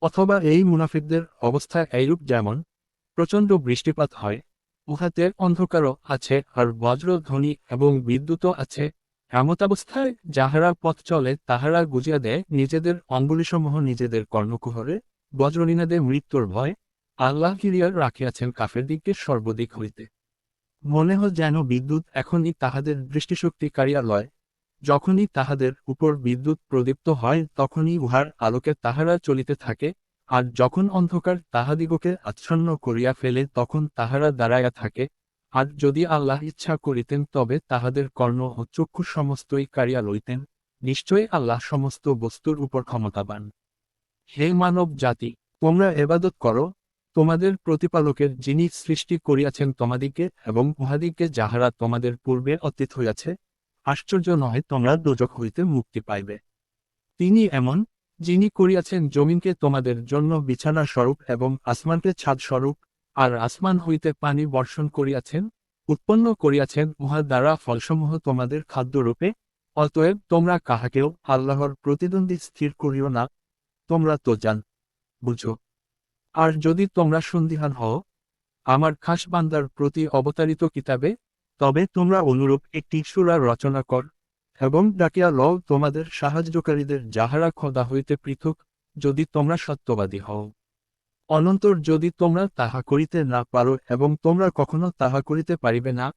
অথবা এই মুনাফিকদের অবস্থা এইরূপ, যেমন প্রচণ্ড বৃষ্টিপাত হয়, উহাতে অন্ধকারও আছে আর বজ্রধ্বনি এবং বিদ্যুৎও আছে, এমতাবস্থায় যাহারা পথ চলে তাহারা গুজিয়া দেয় নিজেদের অঙ্গুলিসমূহ নিজেদের কর্ণকুহরে, বজ্রনিনাদে মৃত্যুর ভয়। আল্লাহ কিরিয়া রাখিয়াছেন কাফেরদিগকে সর্বদিক হইতে। মনে হয় যেন বিদ্যুৎ এখনই তাহাদের দৃষ্টিশক্তি কাড়িয়া লয়। যখনই তাহাদের উপর বিদ্যুৎ প্রদীপ্ত হয় তখনই উহার আলোকে তাহারা চলিতে থাকে, আর যখন অন্ধকার তাহাদিগকে আচ্ছন্ন করিয়া ফেলে তখন তাহারা দাঁড়াইয়া থাকে। আর যদি আল্লাহ ইচ্ছা করিতেন তবে তাহাদের কর্ণ ও চক্ষু সমস্তই কাড়িয়া লইতেন। নিশ্চয়ই আল্লাহ সমস্ত বস্তুর উপর ক্ষমতাবান। হে মানব জাতি, তোমরা এবাদত করো তোমাদের প্রতিপালকের, যিনি সৃষ্টি করিয়াছেন তোমাদিগকে এবং উহাদিগকে যাহারা তোমাদের পূর্বে অতীত হইয়াছে। আশ্চর্য নয় তোমরা দোজখ হইতে মুক্তি পাইবে। তিনি এমন, যিনি করিয়াছেন জমিনকে তোমাদের জন্য বিছানা স্বরূপ এবং আসমানকে ছাদ স্বরূপ, আর আসমান হইতে পানি বর্ষণ করিয়াছেন, উৎপন্ন করিয়াছেন উহা দ্বারা ফলসমূহ তোমাদের খাদ্যরূপে। অতএব তোমরা কাহাকেও আল্লাহর প্রতিদ্বন্দ্বী স্থির করিও না। তোমরা তো জান, বুঝো। আর যদি তোমরা সন্দিহান হও আমার খাস বান্দার প্রতি অবতারিত কিতাবে, তবে তোমরা অনুরূপ একটি সূরা রচনা কর এবং ডাকিয়া লও তোমাদের সাহায্যকারীদের যাহারা খোদা হইতে পৃথক, যদি তোমরা সত্যবাদী হও। অনন্তর যদি তোমরা তাহা করিতে না পারো এবং তোমরা কখনো তাহা করিতে পারিবে না,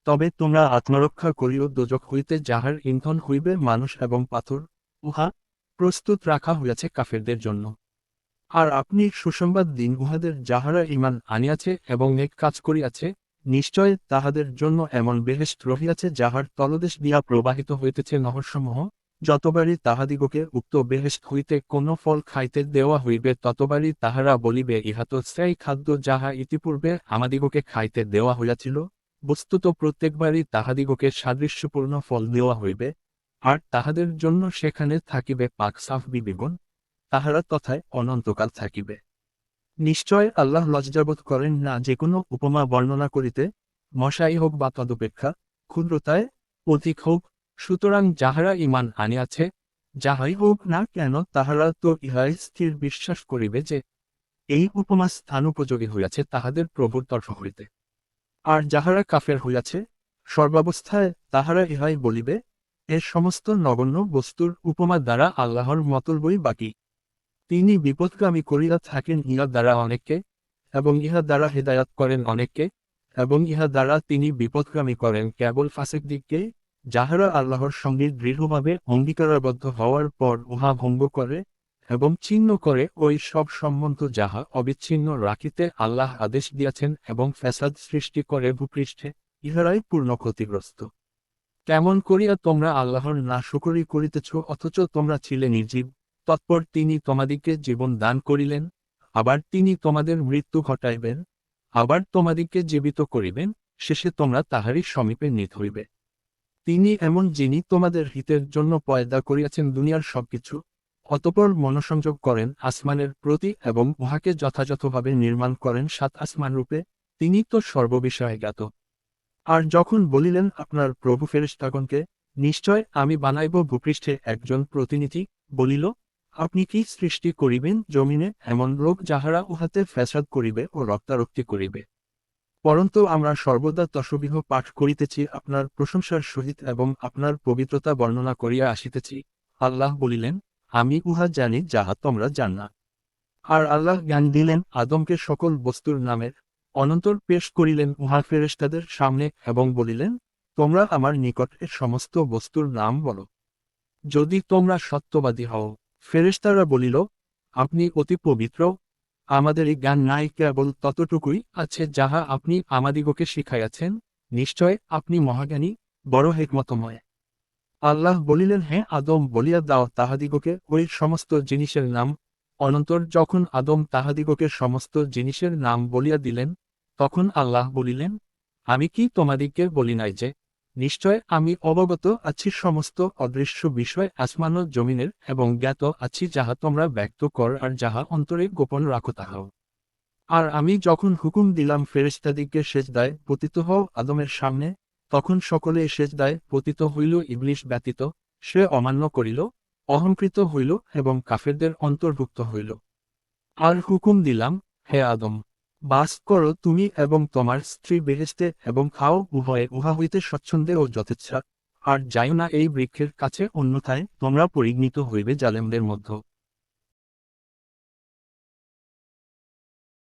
তবে তোমরা আত্মরক্ষা করিও দোজখ হইতে, যাহার ইন্ধন হইবে মানুষ এবং পাথর। উহা প্রস্তুত রাখা হইয়াছে কাফেরদের জন্য। আর আপনি সুসংবাদ দিন উহাদের যাহারা ঈমান আনিয়াছে এবং নেক কাজ করিয়াছে, নিশ্চয় তাহাদের জন্য এমন বেহেশত রহিয়াছে যাহার তলদেশ দিয়া প্রবাহিত হইতেছে নহরসমূহ। যতবারই তাহাদিগকে উক্ত বেহেশত হইতে কোন ফল খাইতে দেওয়া হইবে ততবারই তাহারা বলিবে, ইহা তো সেই খাদ্য যাহা ইতিপূর্বে আমাদিগকে খাইতে দেওয়া হইয়াছিল। বস্তুত প্রত্যেকবারই তাহাদিগকে সাদৃশ্যপূর্ণ ফল দেওয়া হইবে, আর তাহাদের জন্য সেখানে থাকিবে পাক সাফ বিবেগন। তাহারা তথায় অনন্তকাল থাকিবে। নিশ্চয় আল্লাহ লজ্জাবোধ করেন না যে কোনো উপমা বর্ণনা করিতে, মশাই হোক বা তদপেক্ষা ক্ষুদ্রতায় অধিক হোক। সুতরাং যাহারা ঈমান আনিয়াছে, যাহাই হোক না কেন তাহারা তো ইহাই স্থির বিশ্বাস করিবে যে এই উপমা স্থানোপযোগী হইয়াছে তাহাদের প্রভুর তরফ হইতে। আর যাহারা কাফের হইয়াছে সর্বাবস্থায় তাহারা ইহাই বলিবে, এর সমস্ত নগণ্য বস্তুর উপমা দ্বারা আল্লাহর মতলবই বাকি। তিনি বিপথগামী করিয়া থাকেন ইহা দ্বারা অনেককে, এবং ইহা দ্বারা হেদায়াত করেন অনেককে, এবং ইহা দ্বারা তিনি বিপথগামী করেন কেবল ফাসিকদিগকে, যাহারা আল্লাহর সঙ্গে দৃঢ়ভাবে অঙ্গীকারাবদ্ধ হওয়ার পর উহা ভঙ্গ করে এবং ছিন্ন করে ওই সব সম্বন্ধ যাহা অবিচ্ছিন্ন রাখিতে আল্লাহ আদেশ দিয়াছেন এবং ফ্যাসাদ সৃষ্টি করে ভূপৃষ্ঠে। ইহারাই পূর্ণ ক্ষতিগ্রস্ত। কেমন করিয়া তোমরা আল্লাহর নাশকরি করিতেছ অথচ তোমরা ছিলে নির্জীব। তৎপর তিনি তোমাদিগকে জীবন দান করিলেন, আবার তিনি তোমাদের মৃত্যু ঘটাইবেন, আবার তোমাদিগকে জীবিত করিবেন, শেষে তোমরা তাহারই সমীপে নীত হইবে। তিনি এমন, যিনি তোমাদের হিতের জন্য পয়দা করিয়াছেন দুনিয়ার সবকিছু, অতঃপর মনোসংযোগ করেন আসমানের প্রতি এবং উহাকে যথাযথভাবে নির্মাণ করেন সাত আসমান রূপে। তিনি তো সর্ববিষয়ে জ্ঞাত। আর যখন বলিলেন আপনার প্রভু ফেরেশতাগণকে, নিশ্চয় আমি বানাইব ভূপৃষ্ঠে একজন প্রতিনিধি, বলিল, আপনি কি সৃষ্টি করিবেন জমিনে এমন লোক যাহারা উহাতে ফ্যাসাদ করিবে ও রক্তারক্তি করিবে? পরন্তু আমরা সর্বদা তসবিহ পাঠ করিতেছি আপনার প্রশংসার সহিত এবং আপনার পবিত্রতা বর্ণনা করিয়া আসিতেছি। আল্লাহ বলিলেন, আমি উহা জানি যাহা তোমরা জান না। আর আল্লাহ জ্ঞান দিলেন আদমকে সকল বস্তুর নামের। অনন্তর পেশ করিলেন উহা ফেরেশতাদের সামনে এবং বলিলেন, তোমরা আমার নিকট এর সমস্ত বস্তুর নাম বলো, যদি তোমরা সত্যবাদী হও। ফেরেশতারা বলিল, আপনি অতি পবিত্র, আমাদের এই জ্ঞান নাই, কেবল ততটুকুই আছে যাহা আপনি আমাদিগকে শিখাইয়াছেন। নিশ্চয় আপনি মহাজ্ঞানী, বড় হিকমতময়। আল্লাহ বলিলেন, হে আদম, বলিয়া দাও তাহাদিগকে ওই সমস্ত জিনিসের নাম। অনন্তর যখন আদম তাহাদিগকে সমস্ত জিনিসের নাম বলিয়া দিলেন, তখন আল্লাহ বলিলেন, আমি কি তোমাদিগকে বলি নাই যে, নিশ্চয় আমি অবগত আছি সমস্ত অদৃশ্য বিষয় আসমান ও জমিনের, এবং জ্ঞাত আছি যাহা তোমরা ব্যক্ত কর আর যাহা অন্তরে গোপন রাখো তাহাও। আর আমি যখন হুকুম দিলাম ফেরেশতাদিগকে সেজদায় পতিত হও আদমের সামনে, তখন সকলে সেজদায় পতিত হইল ইবলীস ব্যতীত। সে অমান্য করিল, অহংকৃত হইল এবং কাফেরদের অন্তর্ভুক্ত হইল। আর হুকুম দিলাম, হে আদম, বাস করো তুমি এবং তোমার স্ত্রী বেহেশতে এবং খাও উভয়ে উহা হইতে স্বচ্ছন্দে ও যথেচ্ছা, আর যাইও না এই বৃক্ষের কাছে, অন্যথায় তোমরা পরিণত হইবে জালেমদের মধ্য।